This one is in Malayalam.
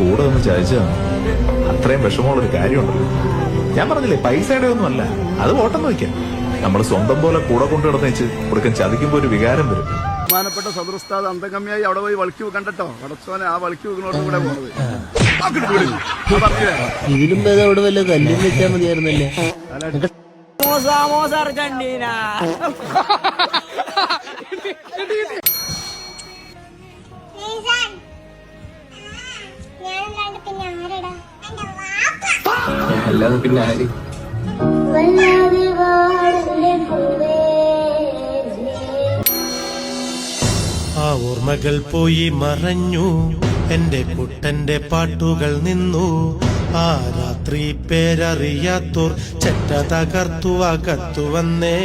കൂടെ ഒന്ന് ചതിച്ചതാണ്. അത്രയും വിഷമമുള്ളൊരു കാര്യമുണ്ടല്ലോ. ഞാൻ പറഞ്ഞില്ലേ, പൈസയുടെ ഒന്നും അല്ല, അത് ഓട്ടം വയ്ക്കാം. നമ്മൾ സ്വന്തം പോലെ കൂടെ കൊണ്ടു നടന്നേച്ച് കൊടുക്കാൻ ചതിക്കുമ്പോ ഒരു വികാരം വരും. ബഹുമാനപ്പെട്ട സദൃസ്ഥാദ് അന്തകമ്മിയായി അവിടെ പോയി വളിക്ക് കണ്ടോ പടച്ചോനെ, ആ വളിക്ക് വെക്കുന്നോട് കൂടെ പോണത്. ഇതിലും ഭേദം അവിടെ വല്ല കല്ലും വെച്ചാൽ മതിയായിരുന്നല്ലേ. അർജന്റീന അല്ലാതെ പിന്നെ ആര്? ആ ഓർമ്മകൾ പോയി മറഞ്ഞു, എന്റെ കുട്ടന്റെ പാട്ടുകൾ നിന്നു. ആ രാത്രി പേരറിയാത്തോർ ചെറ്റ തകർത്തു അകത്തു വന്നേ.